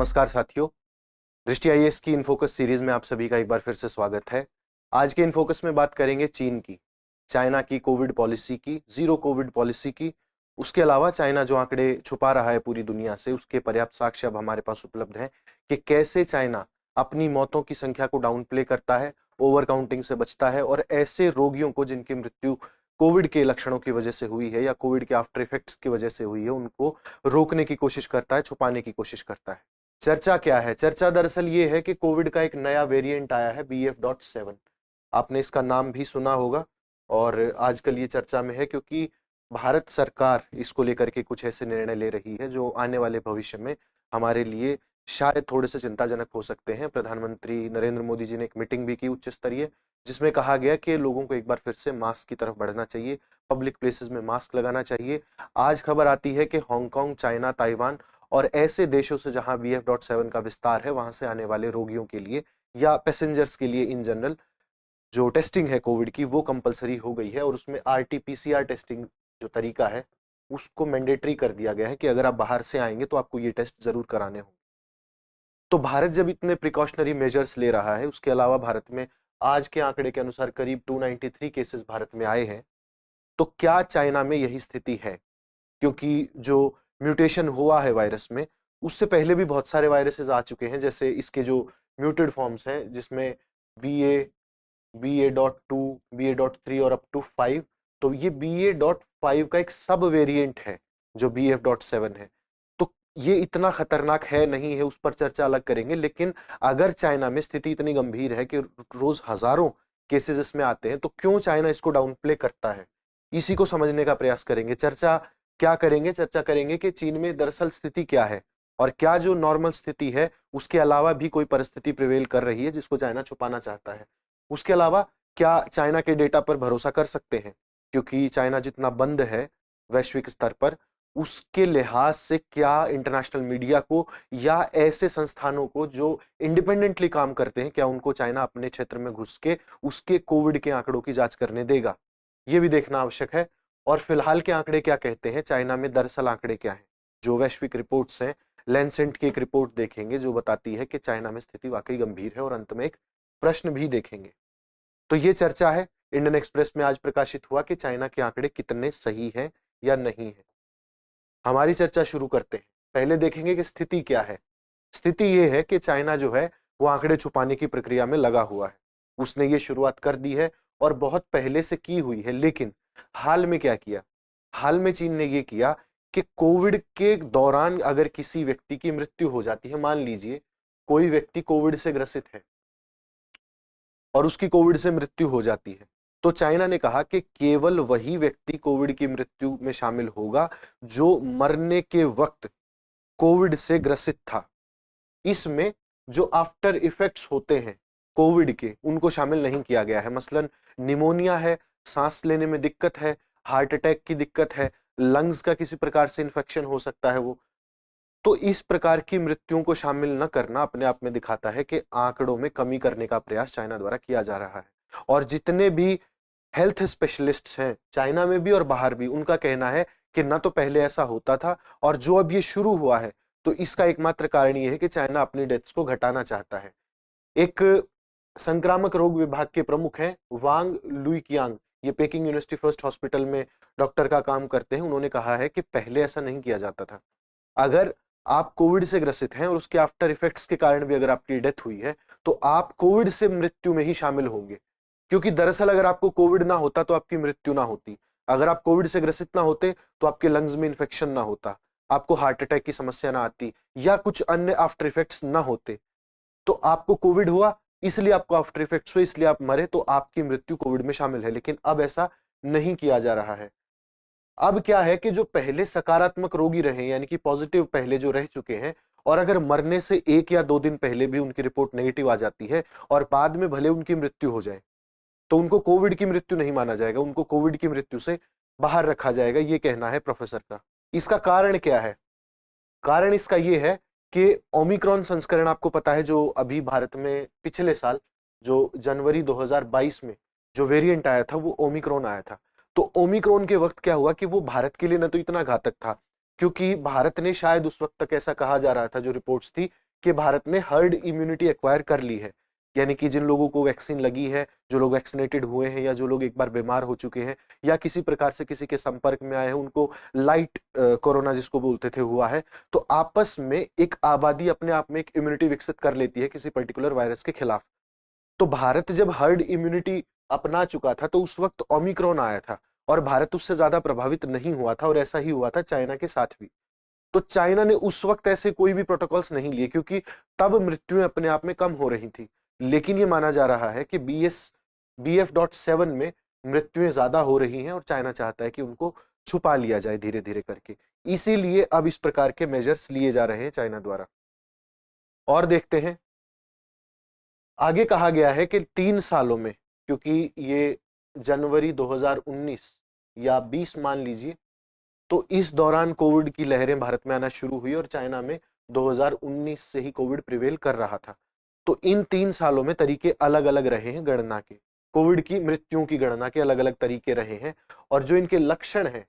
नमस्कार साथियों, दृष्टि आईएएस की इनफोकस सीरीज में आप सभी का एक बार फिर से स्वागत है। आज के इनफोकस में बात करेंगे चीन की, चाइना की कोविड पॉलिसी की, जीरो कोविड पॉलिसी की। उसके अलावा चाइना जो आंकड़े छुपा रहा है पूरी दुनिया से, उसके पर्याप्त साक्ष्य अब हमारे पास उपलब्ध हैं कि कैसे चाइना अपनी मौतों की संख्या को डाउन प्ले करता है, ओवर काउंटिंग से बचता है और ऐसे रोगियों को जिनकी मृत्यु कोविड के लक्षणों की वजह से हुई है या कोविड के आफ्टर इफेक्ट्स की वजह से हुई है, उनको रोकने की कोशिश करता है, छुपाने की कोशिश करता है। चर्चा क्या है? चर्चा दरअसल ये है कि कोविड का एक नया वेरिएंट आया है BF.7। आपने इसका नाम भी सुना होगा और आजकल ये चर्चा में है क्योंकि भारत सरकार इसको लेकर के कुछ ऐसे निर्णय ले रही है जो आने वाले भविष्य में हमारे लिए शायद थोड़े से चिंताजनक हो सकते हैं। प्रधानमंत्री नरेंद्र मोदी जी ने एक मीटिंग भी की उच्च स्तरीय, जिसमें कहा गया कि लोगों को एक बार फिर से मास्क की तरफ बढ़ना चाहिए, पब्लिक प्लेसेस में मास्क लगाना चाहिए। आज खबर आती है कि हांगकांग, चाइना, ताइवान और ऐसे देशों से जहां BF.7 का विस्तार है, वहां से आने वाले रोगियों के लिए या पैसेंजर्स के लिए इन जनरल जो टेस्टिंग है कोविड की, वो कंपलसरी हो गई है और उसमें RT-PCR टेस्टिंग जो तरीका है उसको मैंडेटरी कर दिया गया है कि अगर आप बाहर से आएंगे तो आपको ये टेस्ट जरूर कराने होंगे। तो भारत जब इतने प्रिकॉशनरी मेजर्स ले रहा है, उसके अलावा भारत में आज के आंकड़े के अनुसार करीब 293 केसेस भारत में आए हैं, तो क्या चाइना में यही स्थिति है? क्योंकि जो म्यूटेशन हुआ है वायरस में, उससे पहले भी बहुत सारे वायरसेस आ चुके हैं, जैसे इसके जो म्यूटेड फॉर्म्स हैं जिसमें BA, BA.2, BA.3 और अप टू 5। तो ये BA.5 का एक सब वेरिएंट है जो BF.7 है। तो ये इतना खतरनाक है नहीं है, उस पर चर्चा अलग करेंगे, लेकिन अगर चाइना में स्थिति इतनी गंभीर है कि रोज हजारों केसेस इसमें आते हैं, तो क्यों चाइना इसको डाउन प्ले करता है, इसी को समझने का प्रयास करेंगे। चर्चा क्या करेंगे? चर्चा करेंगे कि चीन में दरअसल स्थिति क्या है और क्या जो नॉर्मल स्थिति है उसके अलावा भी कोई परिस्थिति प्रिवेल कर रही है जिसको चाइना छुपाना चाहता है। उसके अलावा क्या चाइना के डेटा पर भरोसा कर सकते हैं, क्योंकि चाइना जितना बंद है वैश्विक स्तर पर, उसके लिहाज से क्या इंटरनेशनल मीडिया को या ऐसे संस्थानों को जो इंडिपेंडेंटली काम करते हैं, क्या उनको चाइना अपने क्षेत्र में घुस के उसके कोविड के आंकड़ों की जांच करने देगा? ये भी देखना आवश्यक है। और फिलहाल के आंकड़े क्या कहते हैं, चाइना में दरअसल आंकड़े क्या हैं? जो वैश्विक रिपोर्ट्स हैं, लैंसेट की एक रिपोर्ट देखेंगे जो बताती है कि चाइना में स्थिति वाकई गंभीर है, और अंत में एक प्रश्न भी देखेंगे। तो ये चर्चा है। इंडियन एक्सप्रेस में आज प्रकाशित हुआ कि चाइना के आंकड़े कितने सही हैं या नहीं है। हमारी चर्चा शुरू करते हैं। पहले देखेंगे कि स्थिति क्या है। स्थिति यह है कि चाइना जो है वो आंकड़े छुपाने की प्रक्रिया में लगा हुआ है। उसने ये शुरुआत कर दी है और बहुत पहले से की हुई है, लेकिन हाल में क्या किया? हाल में चीन ने ये किया कि कोविड के दौरान अगर किसी व्यक्ति की मृत्यु हो जाती है, मान लीजिए कोई व्यक्ति कोविड से ग्रसित है और उसकी कोविड से मृत्यु हो जाती है, तो चाइना ने कहा कि केवल वही व्यक्ति कोविड की मृत्यु में शामिल होगा जो मरने के वक्त कोविड से ग्रसित था। इसमें जो आफ्टर इफेक्ट्स होते हैं कोविड के, उनको शामिल नहीं किया गया है। मसलन निमोनिया है, सांस लेने में दिक्कत है, हार्ट अटैक की दिक्कत है, लंग्स का किसी प्रकार से इन्फेक्शन हो सकता है वो। तो इस प्रकार की मृत्युओं को शामिल न करना अपने आप में दिखाता है कि आंकड़ों में कमी करने का प्रयास चाइना द्वारा किया जा रहा है। और जितने भी हेल्थ स्पेशलिस्ट्स हैं चाइना में भी और बाहर भी, उनका कहना है कि ना तो पहले ऐसा होता था, और जो अब ये शुरू हुआ है तो इसका एकमात्र कारण ये है कि चाइना अपनी डेथ्स को घटाना चाहता है। एक संक्रामक रोग विभाग के प्रमुख हैं वांग लुईकियांग, ये पेकिंग यूनिवर्सिटी फर्स्ट हॉस्पिटल में डॉक्टर का काम करते हैं। उन्होंने कहा है कि पहले ऐसा नहीं किया जाता था। अगर आप कोविड से ग्रसित हैं और उसके आफ्टर इफेक्ट्स के कारण भी अगर आपकी डेथ हुई है, तो आप कोविड से मृत्यु में ही शामिल होंगे, क्योंकि दरअसल अगर आपको कोविड ना होता तो आपकी मृत्यु ना होती। अगर आप कोविड से ग्रसित ना होते तो आपके लंग्स में इंफेक्शन ना होता, आपको हार्ट अटैक की समस्या ना आती या कुछ अन्य आफ्टर इफेक्ट्स ना होते। तो आपको कोविड हुआ, इसलिए आपको आफ्टर इफेक्ट्स हुए, इसलिए आप मरे, तो आपकी मृत्यु कोविड में शामिल है। लेकिन अब ऐसा नहीं किया जा रहा है। अब क्या है कि जो पहले सकारात्मक रोगी रहे, यानी कि पॉजिटिव पहले जो रह चुके हैं, और अगर मरने से 1 या 2 दिन पहले भी उनकी रिपोर्ट नेगेटिव आ जाती है और बाद में भले उनकी मृत्यु हो जाए, तो उनको कोविड की मृत्यु नहीं माना जाएगा, उनको कोविड की मृत्यु से बाहर रखा जाएगा। ये कहना है प्रोफेसर का। इसका कारण क्या है? कारण इसका ये है कि ओमिक्रॉन संस्करण, आपको पता है, जो अभी भारत में पिछले साल जो जनवरी 2022 में जो वेरिएंट आया था वो ओमिक्रॉन आया था। तो ओमिक्रॉन के वक्त क्या हुआ कि वो भारत के लिए न तो इतना घातक था, क्योंकि भारत ने शायद उस वक्त तक, ऐसा कहा जा रहा था, जो रिपोर्ट्स थी, कि भारत ने हर्ड इम्यूनिटी एक्वायर कर ली है, यानी कि जिन लोगों को वैक्सीन लगी है, जो लोग वैक्सीनेटेड हुए हैं या जो लोग एक बार बीमार हो चुके हैं या किसी प्रकार से किसी के संपर्क में आए हैं, उनको लाइट कोरोना जिसको बोलते थे हुआ है, तो आपस में एक आबादी अपने आप में एक इम्यूनिटी विकसित कर लेती है किसी पर्टिकुलर वायरस के खिलाफ। तो भारत जब हर्ड इम्यूनिटी अपना चुका था तो उस वक्त ओमिक्रॉन आया था और भारत उससे ज्यादा प्रभावित नहीं हुआ था, और ऐसा ही हुआ था चाइना के साथ भी। तो चाइना ने उस वक्त ऐसे कोई भी प्रोटोकॉल्स नहीं लिए क्योंकि तब मृत्युएं अपने आप में कम हो रही थी। लेकिन ये माना जा रहा है कि BF.7 में मृत्युएं ज्यादा हो रही हैं और चाइना चाहता है कि उनको छुपा लिया जाए धीरे धीरे करके। इसीलिए अब इस प्रकार के मेजर्स लिए जा रहे हैं चाइना द्वारा। और देखते हैं आगे, कहा गया है कि 3 सालों में, क्योंकि ये जनवरी 2019 या 20 मान लीजिए, तो इस दौरान कोविड की लहरें भारत में आना शुरू हुई और चाइना में 2019 से ही कोविड प्रिवेल कर रहा था। तो इन 3 सालों में तरीके अलग अलग रहे हैं गणना के, कोविड की मृत्युओं की गणना के अलग अलग तरीके रहे हैं। और जो इनके लक्षण हैं,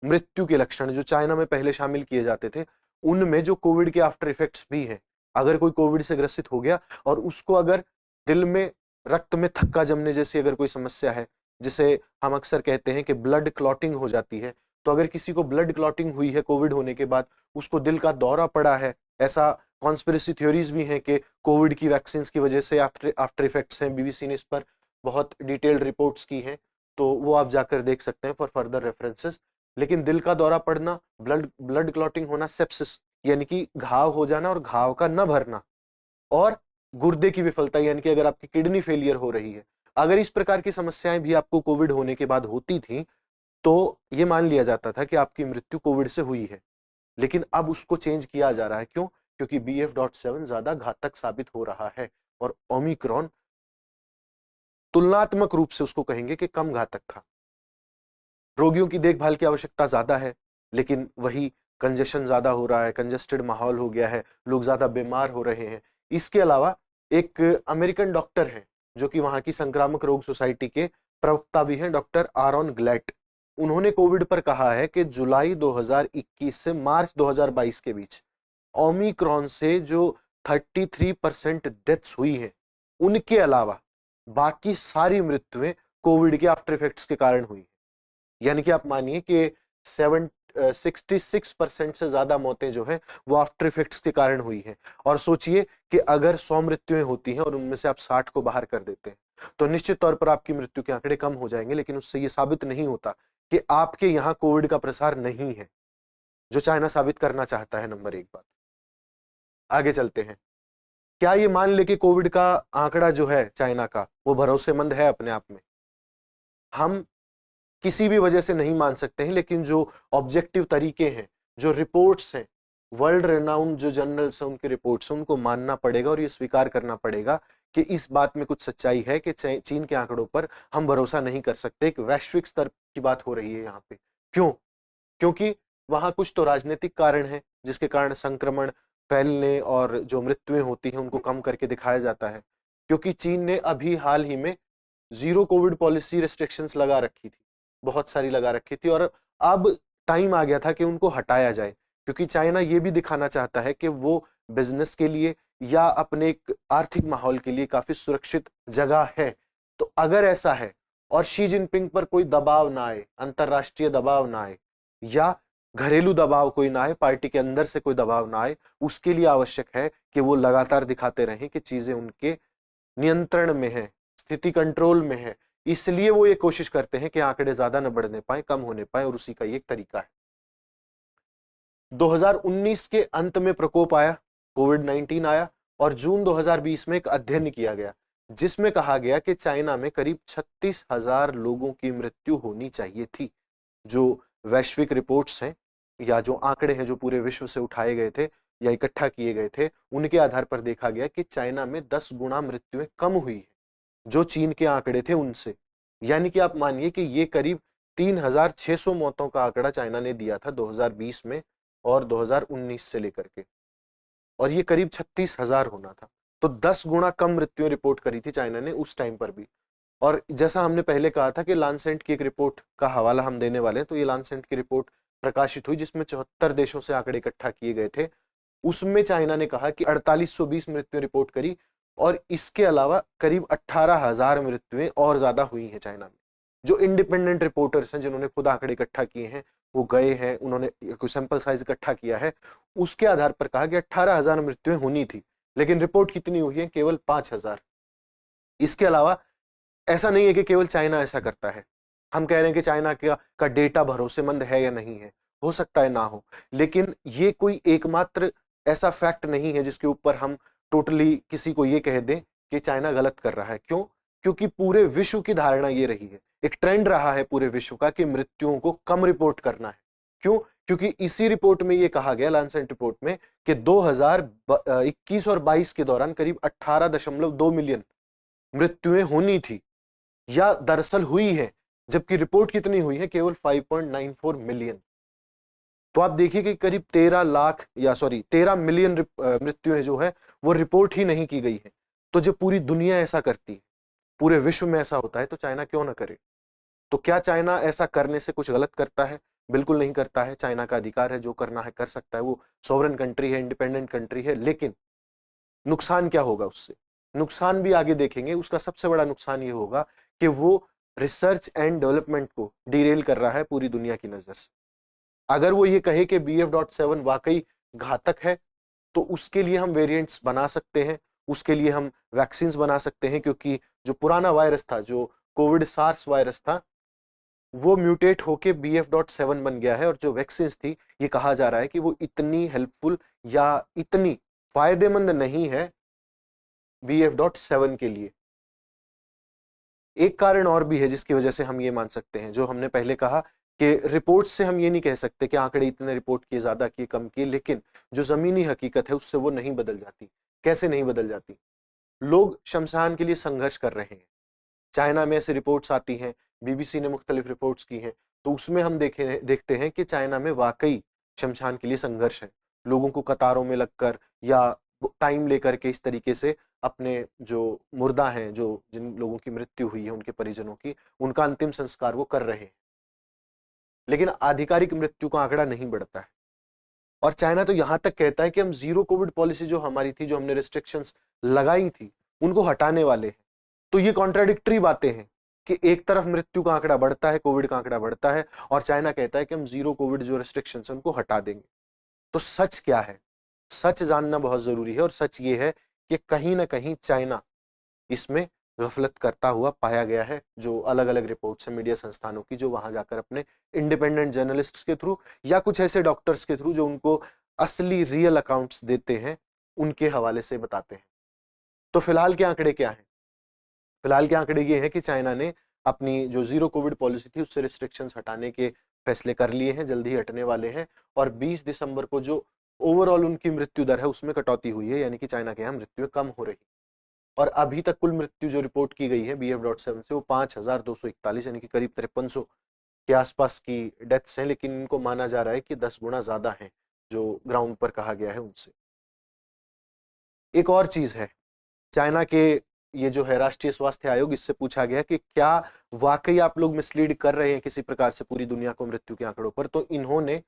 मृत्यु के लक्षण जो चाइना में पहले शामिल किए जाते थे, उनमें जो कोविड के आफ्टर इफेक्ट्स भी हैं। अगर कोई कोविड से ग्रसित हो गया और उसको अगर दिल में रक्त में थक्का जमने जैसी अगर कोई समस्या है, जिसे हम अक्सर कहते हैं कि ब्लड क्लॉटिंग हो जाती है, तो अगर किसी को ब्लड क्लॉटिंग हुई है कोविड होने के बाद, उसको दिल का दौरा पड़ा है, ऐसा कॉन्स्पिरेसी थ्योरीज भी हैं कि कोविड की वैक्सीन की वजह से आफ्टर इफेक्ट्स हैं। बीबीसी ने इस पर बहुत डिटेल्ड रिपोर्ट्स की हैं, तो वो आप जाकर देख सकते हैं फॉर फर्दर रेफरेंसेस। लेकिन दिल का दौरा पड़ना, ब्लड क्लॉटिंग होना, सेप्सिस यानी कि घाव हो जाना और घाव का न भरना, और गुर्दे की विफलता यानी कि अगर आपकी किडनी फेलियर हो रही है, अगर इस प्रकार की समस्याएं भी आपको कोविड होने के बाद होती थी, तो ये मान लिया जाता था कि आपकी मृत्यु कोविड से हुई है। लेकिन अब उसको चेंज किया जा रहा है। क्यों? क्योंकि BF.7 ज्यादा घातक साबित हो रहा है और ओमिक्रॉन तुलनात्मक रूप से उसको कहेंगे कि कम घातक था। रोगियों की देखभाल की आवश्यकता ज्यादा है, लेकिन वही कंजेशन ज्यादा हो रहा है, कंजेस्टेड माहौल हो गया है, लोग ज्यादा बीमार हो रहे हैं। इसके अलावा एक अमेरिकन डॉक्टर है जो कि वहां की संक्रामक रोग सोसाइटी के प्रवक्ता भी हैं, डॉक्टर आरोन ग्लैट। उन्होंने कोविड पर कहा है कि जुलाई 2021 से मार्च 2022 के बीच ओमिक्रॉन से जो 33% डेथ्स हुई हैं, उनके अलावा बाकी सारी मृत्युएं कोविड के आफ्टर इफेक्ट्स के कारण हुई। यानी कि आप मानिए कि 66% से ज्यादा मौतें जो है वो आफ्टर इफेक्ट्स के कारण हुई हैं। और सोचिए कि अगर 100 मृत्युएं होती हैं और उनमें से आप 60 को बाहर कर देते हैं, तो निश्चित तौर पर आपकी मृत्यु के आंकड़े कम हो जाएंगे। लेकिन उससे ये साबित नहीं होता कि आपके यहां कोविड का प्रसार नहीं है, जो चाइना साबित करना चाहता है। नंबर 1 बात। आगे चलते हैं। क्या ये मान ले कि कोविड का आंकड़ा जो है चाइना का वो भरोसेमंद है अपने आप में? हम किसी भी वजह से नहीं मान सकते हैं, लेकिन जो ऑब्जेक्टिव तरीके हैं, जो रिपोर्ट्स हैं, वर्ल्ड रेनाउंड जो जर्नल्स हैं, उनके रिपोर्ट्स हैं, उनको मानना पड़ेगा और ये स्वीकार करना पड़ेगा कि इस बात में कुछ सच्चाई है कि चीन के आंकड़ों पर हम भरोसा नहीं कर सकते। एक वैश्विक स्तर की बात हो रही है यहाँ पे। क्यों? क्योंकि वहां कुछ तो राजनीतिक कारण है जिसके कारण संक्रमण फैलने और जो मृत्युएं होती हैं उनको कम करके दिखाया जाता है। क्योंकि चीन ने अभी हाल ही में जीरो कोविड पॉलिसी रेस्ट्रिक्शंस लगा रखी थी, बहुत सारी लगा रखी थी, और अब टाइम आ गया था कि उनको हटाया जाए। क्योंकि चाइना ये भी दिखाना चाहता है कि वो बिजनेस के लिए या अपने एक आर्थिक माहौल के लिए काफी सुरक्षित जगह है। तो अगर ऐसा है और शी जिनपिंग पर कोई दबाव ना आए, अंतरराष्ट्रीय दबाव ना आए या घरेलू दबाव कोई ना आए, पार्टी के अंदर से कोई दबाव ना आए, उसके लिए आवश्यक है कि वो लगातार दिखाते रहें कि चीजें उनके नियंत्रण में है, स्थिति कंट्रोल में है। इसलिए वो ये कोशिश करते हैं कि आंकड़े ज्यादा न बढ़ने पाए, कम होने पाए, और उसी का ये एक तरीका है। 2019 के अंत में प्रकोप आया, कोविड-19 आया, और जून 2020 में एक अध्ययन किया गया जिसमें कहा गया कि चाइना में करीब 36,000 लोगों की मृत्यु होनी चाहिए थी। जो वैश्विक रिपोर्ट्स हैं या जो आंकड़े हैं जो पूरे विश्व से उठाए गए थे या इकट्ठा किए गए थे, उनके आधार पर देखा गया कि चाइना में 10 गुना मृत्युएं कम हुई है जो चीन के आंकड़े थे उनसे। यानी कि आप मानिए कि ये करीब 3,600 मौतों का आंकड़ा चाइना ने दिया था 2020 में और 2019 से लेकर के, और ये करीब 36,000 होना था। तो 10 गुना कम मृत्यु रिपोर्ट करी थी चाइना ने उस टाइम पर भी। और जैसा हमने पहले कहा था कि लांसेंट की एक रिपोर्ट का हवाला हम देने वाले हैं, तो ये लांसेंट की रिपोर्ट प्रकाशित हुई जिसमें 74 देशों से आंकड़े इकट्ठा किए गए थे। उसमें चाइना ने कहा कि 4820 मृत्यु रिपोर्ट करी और इसके अलावा करीब 18,000 मृत्युएं और ज्यादा हुई हैं चाइना में। जो इंडिपेंडेंट रिपोर्टर्स हैं जिन्होंने खुद आंकड़े इकट्ठा किए हैं, वो गए हैं, उन्होंने कोई सैंपल साइज इकट्ठा किया है, उसके आधार पर कहा कि 18,000 मृत्युएं होनी थी, लेकिन रिपोर्ट कितनी हुई है? केवल 5,000। इसके अलावा ऐसा नहीं है कि केवल चाइना ऐसा करता है। हम कह रहे हैं कि चाइना का डेटा भरोसेमंद है या नहीं है, हो सकता है ना हो, लेकिन ये कोई एकमात्र ऐसा फैक्ट नहीं है जिसके ऊपर हम टोटली किसी को ये कह दें कि चाइना गलत कर रहा है। क्यों? क्योंकि पूरे विश्व की धारणा ये रही है, एक ट्रेंड रहा है पूरे विश्व का कि मृत्युओं को कम रिपोर्ट करना है। क्यों? क्योंकि इसी रिपोर्ट में ये कहा गया, लैंसेट रिपोर्ट में, कि 2021 और 22 के दौरान करीब 18.2 मिलियन मृत्युएं होनी थी या दरअसल हुई है, जबकि रिपोर्ट कितनी हुई है? केवल 5.94 मिलियन। तो आप देखिए कि करीब 13 मिलियन मृत्युएं जो है वो रिपोर्ट ही नहीं की गई है। तो जब पूरी दुनिया ऐसा करती है, पूरे विश्व में ऐसा होता है, तो चाइना क्यों ना करे? तो क्या चाइना ऐसा करने से कुछ गलत करता है? बिल्कुल नहीं करता है। चाइना का अधिकार है, जो करना है कर सकता है, वो सॉवरेन कंट्री है, इंडिपेंडेंट कंट्री है। लेकिन नुकसान क्या होगा उससे? नुकसान भी आगे देखेंगे। उसका सबसे बड़ा नुकसान ये होगा कि वो रिसर्च एंड डेवलपमेंट को डिरेल कर रहा है पूरी दुनिया की नजर से। अगर वो ये कहे कि BF.7 वाकई घातक है, तो उसके लिए हम वेरिएंट्स बना सकते हैं, उसके लिए हम वैक्सीन बना सकते हैं, क्योंकि जो पुराना वायरस था, जो कोविड सार्स वायरस था, वो म्यूटेट होके BF.7 बन गया है। और जो वैक्सीन थी, ये कहा जा रहा है कि वो इतनी हेल्पफुल या इतनी फायदेमंद नहीं है BF.7 के लिए। एक कारण और भी है जिसकी वजह से हम ये मान सकते हैं, जो हमने पहले कहा कि रिपोर्ट से हम ये नहीं कह सकते कि आंकड़े इतने रिपोर्ट किए, ज्यादा किए, कम किए, लेकिन जो जमीनी हकीकत है उससे वो नहीं बदल जाती। कैसे नहीं बदल जाती? लोग शमशान के लिए संघर्ष कर रहे हैं। चाइना में ऐसे रिपोर्ट्स आती हैं, BBC ने मुख्तलिफ रिपोर्ट्स की हैं, तो उसमें हम देखते हैं कि चाइना में वाकई शमशान के लिए संघर्ष है। लोगों को कतारों में लगकर या टाइम लेकर के इस तरीके से अपने जो मुर्दा हैं, जो जिन लोगों की मृत्यु हुई है, उनके परिजनों की, उनका अंतिम संस्कार वो कर रहे हैं। लेकिन आधिकारिक मृत्यु का आंकड़ा नहीं बढ़ता है। और चाइना तो यहां तक कहता है कि हम जीरो कोविड पॉलिसी जो हमारी थी, जो हमने रिस्ट्रिक्शंस लगाई थी, उनको हटाने वाले हैं। तो ये कॉन्ट्राडिक्टरी बातें हैं कि एक तरफ मृत्यु का आंकड़ा बढ़ता है, कोविड का आंकड़ा बढ़ता है, और चाइना कहता है कि हम जीरो कोविड जो रिस्ट्रिक्शंस हैं उनको हटा देंगे। तो सच क्या है? सच जानना बहुत जरूरी है, और सच ये है कि कहीं ना कहीं चाइना इसमें गफलत करता हुआ पाया गया है। जो अलग अलग रिपोर्ट्स हैं मीडिया संस्थानों की, जो वहां जाकर अपने इंडिपेंडेंट जर्नलिस्ट्स के थ्रू या कुछ ऐसे डॉक्टर्स के थ्रू जो उनको असली रियल अकाउंट्स देते हैं, उनके हवाले से बताते हैं। तो फिलहाल के आंकड़े क्या हैं? फिलहाल के आंकड़े ये हैं कि चाइना ने अपनी जो जीरो कोविड पॉलिसी थी उससे रिस्ट्रिक्शंस हटाने के फैसले कर लिए हैं, जल्दी ही हटने वाले हैं। और 20 दिसंबर को जो ओवरऑल उनकी मृत्यु दर है उसमें कटौती हुई है, यानी कि चाइना के यहाँ मृत्यु कम हो रही। और अभी तक कुल मृत्यु जो रिपोर्ट की गई है BF.7 से, वो 5,241, यानी कि करीब 5300 के आसपास की डेथ्स हैं। लेकिन इनको माना जा रहा है कि 10 गुना ज्यादा हैं जो ग्राउंड पर कहा गया है उनसे। एक और चीज है, चाइना के ये जो है राष्ट्रीय स्वास्थ्य आयोग, इससे पूछा गया कि क्या वाकई आप लोग मिसलीड कर रहे हैं किसी प्रकार से पूरी दुनिया को मृत्यु के आंकड़ों पर? तो इन्होंने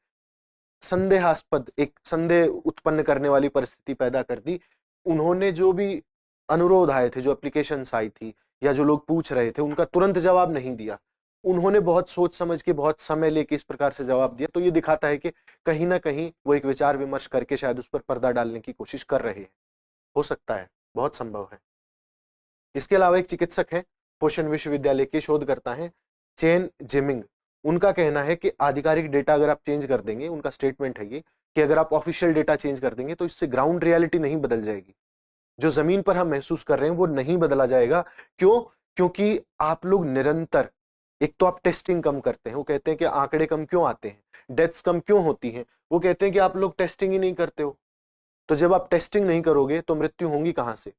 संदेहास्पद, एक संदेह उत्पन्न करने वाली परिस्थिति पैदा कर दी। उन्होंने जो भी अनुरोध आए थे, जो एप्लीकेशंस आई थी, या जो लोग पूछ रहे थे, उनका तुरंत जवाब नहीं दिया। उन्होंने बहुत सोच समझ के, बहुत समय लेके इस प्रकार से जवाब दिया। तो ये दिखाता है कि कहीं ना कहीं वो एक विचार विमर्श करके शायद उस पर पर्दा डालने की कोशिश कर रहे हैं। हो सकता है, बहुत संभव है। इसके अलावा एक चिकित्सक है, पोषण विश्वविद्यालय के शोधकर्ता हैं, चेन जिमिंग। उनका कहना है कि आधिकारिक डेटा अगर आप चेंज कर देंगे, उनका स्टेटमेंट है ये, कि अगर आप ऑफिशियल डेटा चेंज कर देंगे तो इससे ग्राउंड रियलिटी नहीं बदल जाएगी। जो जमीन पर हम महसूस कर रहे हैं वो नहीं बदला जाएगा। क्यों? क्योंकि आप लोग निरंतर, एक तो आप टेस्टिंग कम करते हैं। वो कहते हैं कि आंकड़े कम क्यों आते हैं, डेथ्स कम क्यों होती हैं? वो कहते हैं कि आप लोग टेस्टिंग ही नहीं करते हो। तो जब आप टेस्टिंग नहीं करोगे तो मृत्यु होंगी कहां से?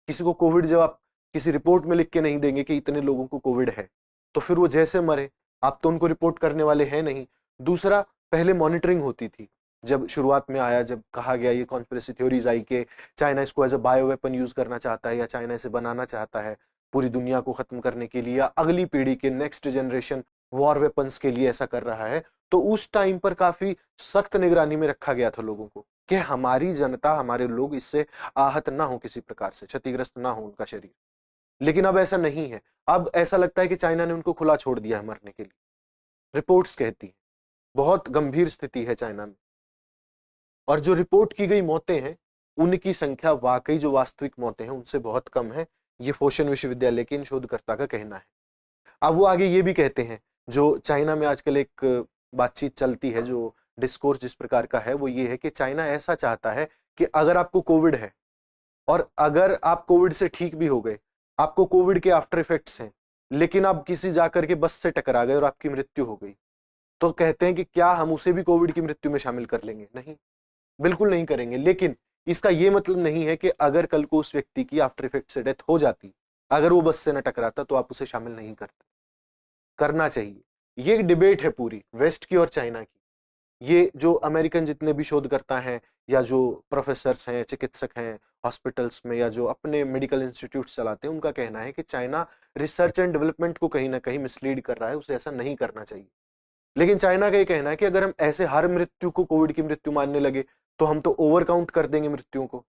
किसी को कोविड जब आप किसी रिपोर्ट में लिख के नहीं देंगे कि इतने लोगों को कोविड है, तो फिर वो जैसे मरे, आप तो उनको रिपोर्ट करने वाले हैं नहीं। दूसरा, पहले मॉनिटरिंग होती थी। जब शुरुआत में आया, जब कहा गया, ये कॉन्स्पिरेसी थ्योरीज आई कि चाइना इसको as a bio weapon use करना चाहता है, या चाइना इसे बनाना चाहता है पूरी दुनिया को खत्म करने के लिए, या अगली पीढ़ी के नेक्स्ट जनरेशन वॉर वेपन्स के लिए ऐसा कर रहा है, तो उस टाइम पर काफी सख्त निगरानी में रखा गया था लोगों को। कि हमारी जनता, हमारे लोग इससे आहत ना हो, किसी प्रकार से क्षतिग्रस्त ना हो उनका शरीर। लेकिन अब ऐसा नहीं है। अब ऐसा लगता है कि चाइना ने उनको खुला छोड़ दिया है मरने के लिए। रिपोर्ट्स कहती हैं बहुत गंभीर स्थिति है चाइना में, और जो रिपोर्ट की गई मौतें हैं उनकी संख्या वाकई जो वास्तविक मौतें हैं उनसे बहुत कम है। ये फोशन विश्वविद्यालय के इन शोधकर्ता का कहना है। अब वो आगे ये भी कहते हैं, जो चाइना में आजकल एक बातचीत चलती है, जो डिस्कोर्स जिस प्रकार का है वो ये है कि चाइना ऐसा चाहता है कि अगर आपको कोविड है और अगर आप कोविड से ठीक भी हो गए, आपको कोविड के आफ्टर इफेक्ट्स हैं, लेकिन आप किसी जाकर के बस से टकरा गए और आपकी मृत्यु हो गई, तो कहते हैं कि क्या हम उसे भी कोविड की मृत्यु में शामिल कर लेंगे? नहीं, बिल्कुल नहीं करेंगे। लेकिन इसका यह मतलब नहीं है कि अगर कल को उस व्यक्ति की आफ्टर इफेक्ट से डेथ हो जाती, अगर वो बस से न टकराता, तो आप उसे शामिल नहीं करते। करना चाहिए। ये एक डिबेट है पूरी वेस्ट की और चाइना की। ये जो अमेरिकन जितने भी शोधकर्ता हैं या जो प्रोफेसर्स हैं, चिकित्सक हैं हॉस्पिटल्स में, या जो अपने मेडिकल इंस्टीट्यूट चलाते हैं, उनका कहना है कि चाइना रिसर्च एंड डेवलपमेंट को कहीं ना कहीं मिसलीड कर रहा है, उसे ऐसा नहीं करना चाहिए। लेकिन चाइना का ये कहना है कि अगर हम ऐसे हर मृत्यु को कोविड की मृत्यु मानने लगे, तो हम तो ओवर काउंट कर देंगे मृत्युओं को,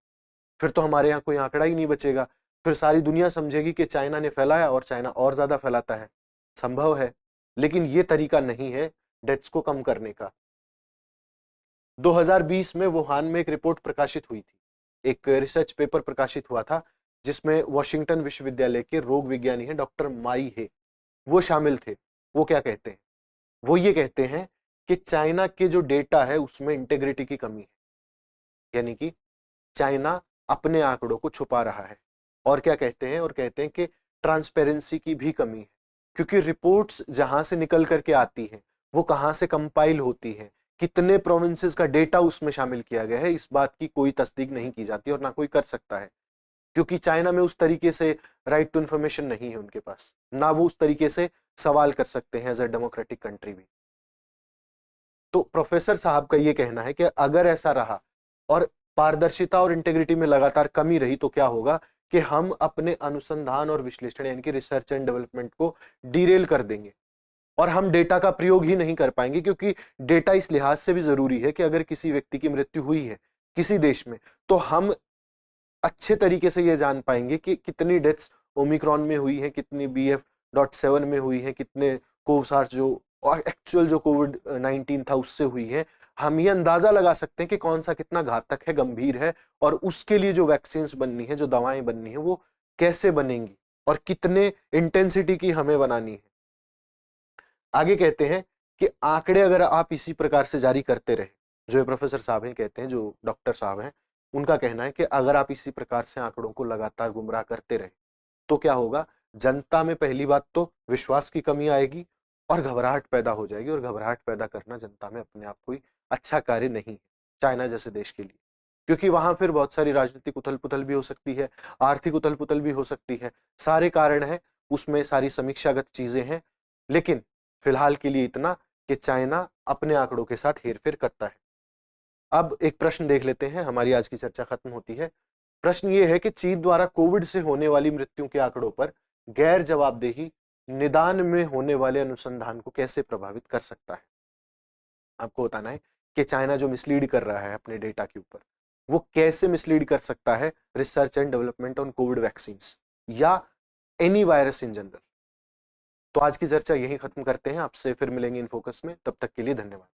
फिर तो हमारे यहाँ कोई आंकड़ा ही नहीं बचेगा, फिर सारी दुनिया समझेगी कि चाइना ने फैलाया और चाइना और ज्यादा फैलाता है। संभव है, लेकिन ये तरीका नहीं है डेथ्स को कम करने का। 2020 में वुहान में एक रिपोर्ट प्रकाशित हुई थी, एक रिसर्च पेपर प्रकाशित हुआ था, जिसमें वॉशिंगटन विश्वविद्यालय के रोग विज्ञानी हैं डॉक्टर माई हे, वो शामिल थे। वो क्या कहते हैं? वो ये कहते हैं कि चाइना के जो डेटा है उसमें इंटेग्रिटी की कमी है, यानी कि चाइना अपने आंकड़ों को छुपा रहा है। और क्या कहते हैं? और कहते हैं कि ट्रांसपेरेंसी की भी कमी है, क्योंकि रिपोर्ट्स जहां से निकल करके आती हैं वो कहां से कंपाइल होती हैं, कितने प्रोविंसेस का डेटा उसमें शामिल किया गया है, इस बात की कोई तस्दीक नहीं की जाती और ना कोई कर सकता है, क्योंकि चाइना में उस तरीके से राइट टू इंफॉर्मेशन नहीं है उनके पास, ना वो उस तरीके से सवाल कर सकते हैं एज अ डेमोक्रेटिक कंट्री भी। तो प्रोफेसर साहब का ये कहना है कि अगर ऐसा रहा और पारदर्शिता और इंटेग्रिटी में लगातार कमी रही, तो क्या होगा कि हम अपने अनुसंधान और विश्लेषण यानी कि रिसर्च एंड डेवलपमेंट को डीरेल कर देंगे और हम डेटा का प्रयोग ही नहीं कर पाएंगे, क्योंकि डेटा इस लिहाज से भी जरूरी है कि अगर किसी व्यक्ति की मृत्यु हुई है किसी देश में, तो हम अच्छे तरीके से यह जान पाएंगे कि कितनी डेथ्स ओमिक्रॉन में हुई है, कितनी BF.7 में हुई है, कितने कोवसार्स जो एक्चुअल जो कोविड-19 था उससे हुई है। हम ये अंदाजा लगा सकते हैं कि कौन सा कितना घातक है, गंभीर है, और उसके लिए जो वैक्सीन्स बननी है, जो दवाएं बननी है, वो कैसे बनेंगी और कितने इंटेंसिटी की हमें बनानी है। आगे कहते हैं कि आंकड़े अगर आप इसी प्रकार से जारी करते रहे, जो प्रोफेसर साहब हैं कहते हैं, जो डॉक्टर साहब हैं, उनका कहना है कि अगर आप इसी प्रकार से आंकड़ों को लगातार गुमराह करते रहे, तो क्या होगा? जनता में पहली बात तो विश्वास की कमी आएगी और घबराहट पैदा हो जाएगी, और घबराहट पैदा करना जनता में अपने आप कोई अच्छा कार्य नहीं है चाइना जैसे देश के लिए, क्योंकि वहां फिर बहुत सारी राजनीतिक उथल पुथल भी हो सकती है, आर्थिक उथल पुथल भी हो सकती है, सारे कारण है उसमें, सारी समीक्षागत चीजें हैं। लेकिन फिलहाल के लिए इतना कि चाइना अपने आंकड़ों के साथ हेरफेर करता है। अब एक प्रश्न देख लेते हैं, हमारी आज की चर्चा खत्म होती है। प्रश्न ये है कि चीन द्वारा कोविड से होने वाली मृत्यु के आंकड़ों पर गैर जवाबदेही निदान में होने वाले अनुसंधान को कैसे प्रभावित कर सकता है? आपको बताना है कि चाइना जो मिसलीड कर रहा है अपने डेटा के ऊपर, वो कैसे मिसलीड कर सकता है research and development on Covid vaccine या एनी वायरस इन जनरल। तो आज की चर्चा यहीं खत्म करते हैं, आपसे फिर मिलेंगे इन फोकस में, तब तक के लिए धन्यवाद।